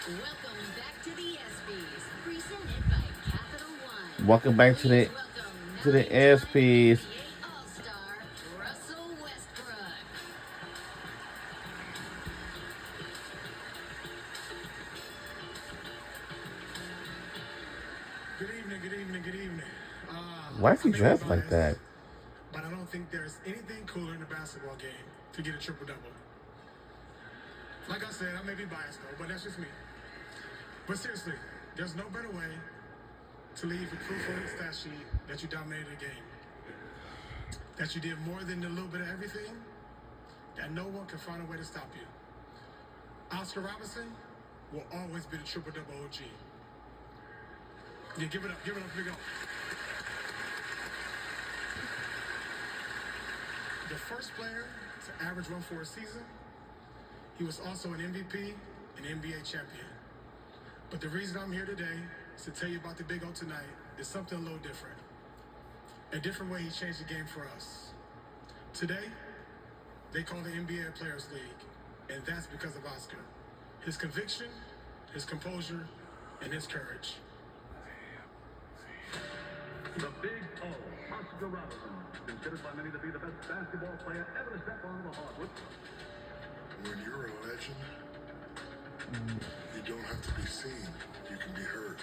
Welcome back to the ESPYs, presented by Capital One. Welcome back to Please the welcome ESPYs. NBA All-Star Russell Westbrook. Good evening, good evening, good evening. Why is he I may be dressed like biased, that? but I don't think there's anything cooler in a basketball game to get a triple-double. Like I said, I may be biased though, but that's just me. But seriously, there's no better way to leave a proof on the stat sheet that you dominated a game. That you did more than a little bit of everything, that no one can find a way to stop you. Oscar Robertson will always be the triple-double OG. Yeah, give it up, big up. The first player to average one for a season, he was also an MVP and NBA champion. But the reason I'm here today is to tell you about the Big O tonight is something a little different. A different way he changed the game for us. Today, they call the NBA a Players League, and that's because of Oscar. His conviction, his composure, and his courage. The Big O, Oscar Robertson, considered by many to be the best basketball player ever to step on the hardwood. When you're a legend, you don't have to be seen, you can be heard.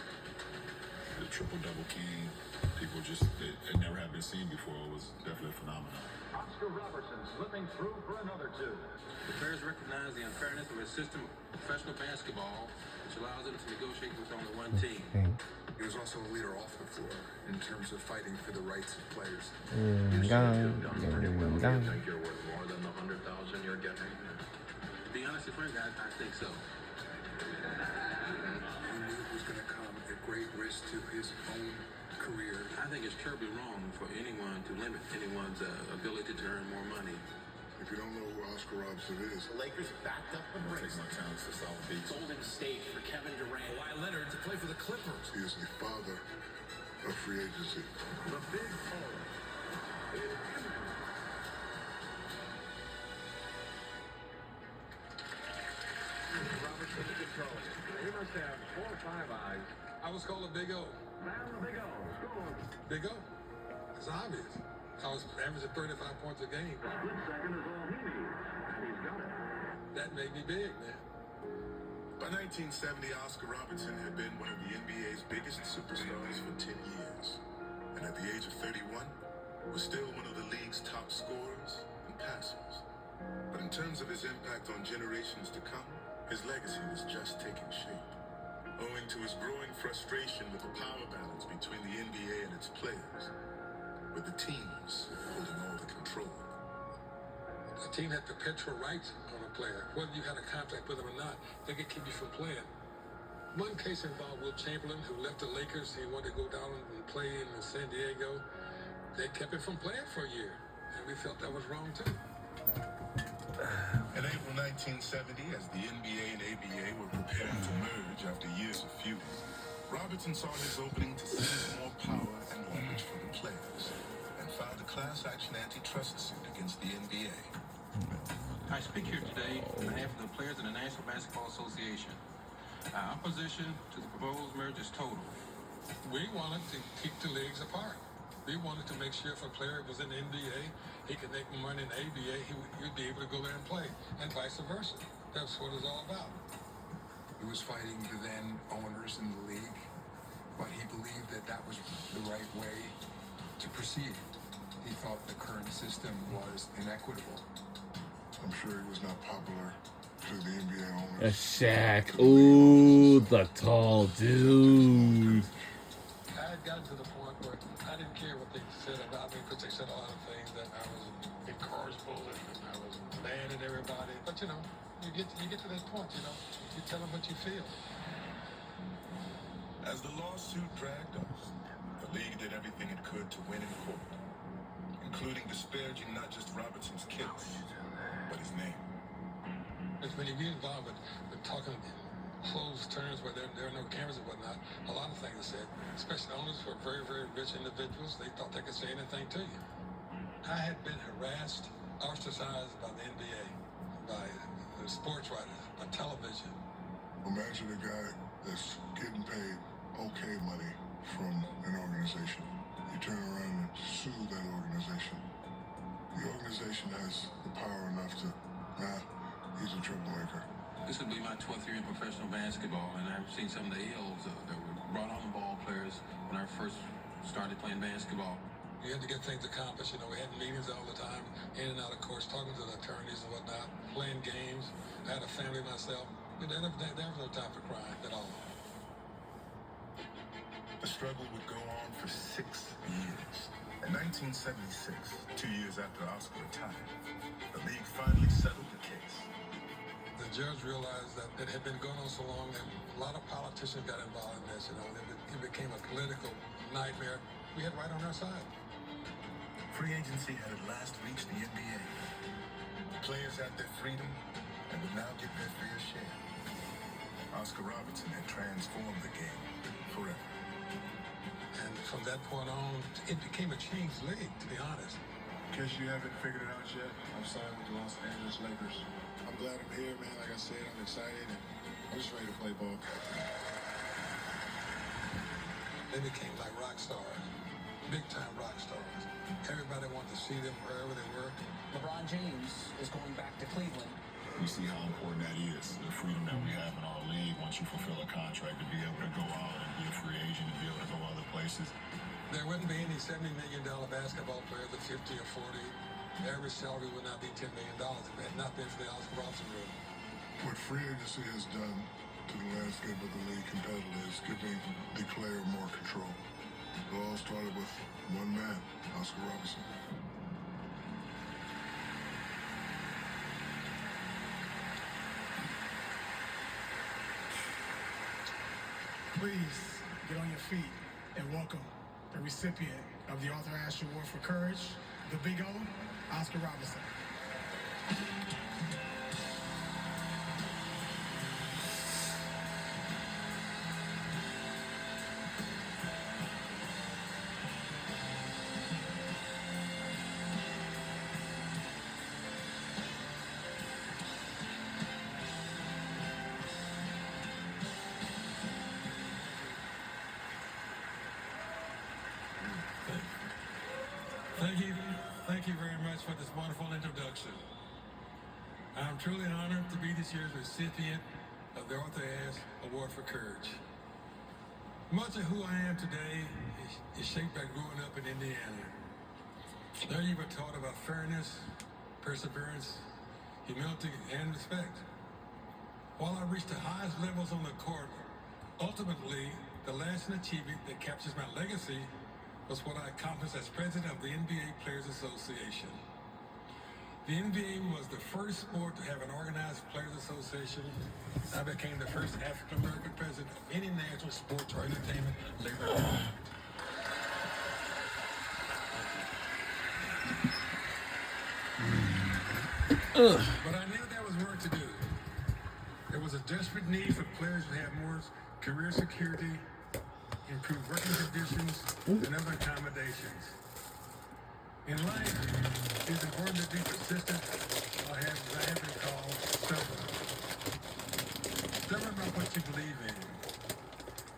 The triple-double king, people just, it never had been seen before. It was definitely a phenomenon. Oscar Robertson slipping through for another two. The players recognize the unfairness of a system of professional basketball, which allows them to negotiate with only one team. He was also a leader off the floor in terms of fighting for the rights of players. You seem to have done pretty well. Do you think you're worth more than the $100,000 you're getting? To be honest with Frank, I think so. He knew it was going to come at great risk to his own career. I think it's terribly wrong for anyone to limit anyone's ability to earn more money. If you don't know who Oscar Robertson is, The Lakers backed up and Take raced my talents to South Beach. Golden State for Kevin Durant. Kawhi Leonard to play for the Clippers. he is the father of free agency. The Big O. Robertson in control. He must have 4 or 5 eyes. I was called a Big O. Now the Big O scores. Big O. It's obvious. I was averaging 35 points a game. Split second is all he needs, and he's got it. That made me big, man. By 1970, Oscar Robertson had been one of the NBA's biggest superstars for 10 years. And at the age of 31, was still one of the league's top scorers and passers. But in terms of his impact on generations to come, his legacy was just taking shape. Owing to his growing frustration with the power balance between the NBA and its players, with the teams holding all the control. The team had perpetual rights on a player. Whether you had a contract with them or not, they could keep you from playing. One case involved Will Chamberlain, who left the Lakers. He wanted to go down and play in San Diego. They kept him from playing for a year, and we felt that was wrong too. In April 1970, as the NBA and ABA were preparing to merge after years of feuding, Robertson saw his opening to seize more power and leverage for the players, and filed a class action antitrust suit against the NBA. I speak here today on behalf of the players in the National Basketball Association. Our opposition to the proposed merger is total. We wanted to keep the leagues apart. We wanted to make sure if a player was in the NBA, he could make money in the ABA, he'd be able to go there and play, and vice versa. That's what it's all about. He was fighting the then owners in the league, but he believed that that was the right way to proceed. He thought the current system was inequitable. I'm sure he was not popular to the NBA A owners. Shaq. Ooh, the tall dude. I had gotten to the point where I didn't care what they said about me because they said a lot of things that I was incorrigible and I was mad at everybody. But you know, you get to that point, you know, you tell them what you feel. As the lawsuit dragged on, the league did everything it could to win in court, including disparaging not just Robertson's kids, but his name. Because when you get involved with talking in closed terms where there are no cameras and whatnot, a lot of things are said, especially owners who are very, very rich individuals, they thought they could say anything to you. I had been harassed, ostracized by the NBA, by the sports writers, by television. No Imagine a guy that's getting paid okay money from an organization. You turn around and sue that organization. The organization has the power enough to, he's a troublemaker. This will be my 12th year in professional basketball, and I've seen some of the ills that were brought on the ball players when I first started playing basketball. You had to get things accomplished. You know, we had meetings all the time, in and out of course, talking to the attorneys and whatnot, playing games. I had a family myself. There was no time for crying at all. The struggle would go on for 6 years. In 1976, 2 years after Oscar retired, the league finally settled the case. The judge realized that it had been going on so long that a lot of politicians got involved in this. You know, it became a political nightmare. We had right on our side. Free agency had at last reached the NBA. Players had their freedom and would now get their fair share. Oscar Robertson had transformed the game forever. And from that point on, it became a changed league, to be honest. In case you haven't figured it out yet, I'm signed with the Los Angeles Lakers. I'm glad I'm here, man. Like I said, I'm excited and I'm just ready to play ball. They became like rock stars, big-time rock stars. Everybody wanted to see them wherever they were. LeBron James is going back to Cleveland. We see how important that is, the freedom that we have in our league once you fulfill a contract to be able to go out and be a free agent and be able to go other places. There wouldn't be any $70 million basketball players at 50 or 40. The average salary would not be $10 million if it had not been for the Oscar Robertson rule. What free agency has done to the landscape of the league competitively is giving the player more control. It all started with one man, Oscar Robertson. Please get on your feet and welcome the recipient of the Arthur Ashe Award for Courage, the Big O, Oscar Robertson. Thank you very much for this wonderful introduction. I'm truly honored to be this year's recipient of the Arthur Ashe Award for Courage. Much of who I am today is shaped by growing up in Indiana. There you were taught about fairness, perseverance, humility, and respect. While I reached the highest levels on the court, ultimately, the lasting achievement that captures my legacy was what I accomplished as president of the NBA Players Association. The NBA was the first sport to have an organized Players Association. I became the first African-American president of any national sports or entertainment labor union. But I knew there was work to do. There was a desperate need for players to have more career security, improved working conditions, and other accommodations. In life, it's important to be persistent, or I have been called stubborn. Stubborn about what you believe in.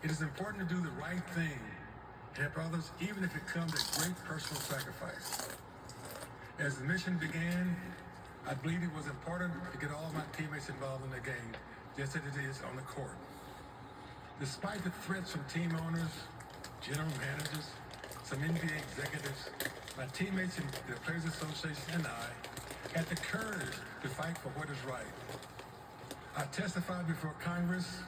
It is important to do the right thing, help others, even if it comes at great personal sacrifice. As the mission began, I believed it was important to get all of my teammates involved in the game, just as it is on the court. Despite the threats from team owners, general managers, some NBA executives, my teammates in the Players Association and I had the courage to fight for what is right. I testified before Congress,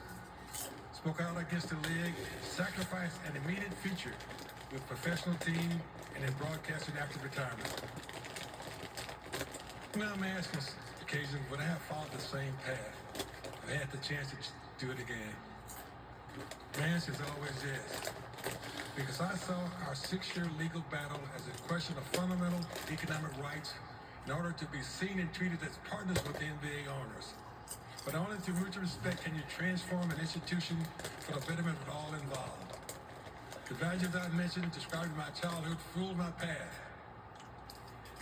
spoke out against the league, sacrificed an immediate future with professional team and in broadcasting after retirement. Now I'm asking occasions, would I have followed the same path if I had the chance to do it again? My answer is always yes. Because I saw our 6-year legal battle as a question of fundamental economic rights in order to be seen and treated as partners with the NBA owners. But only through mutual respect can you transform an institution for the betterment of all involved. The values I mentioned describing my childhood fueled my path.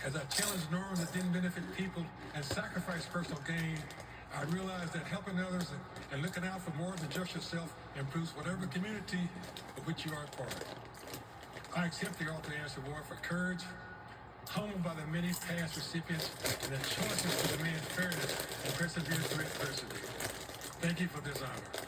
As I challenged norms that didn't benefit people and sacrificed personal gain, I realize that helping others and looking out for more than just yourself improves whatever community of which you are a part. I accept the Arthur Ashe Award for courage, humbled by the many past recipients and the choices to demand fairness and persevere through adversity. Thank you for this honor.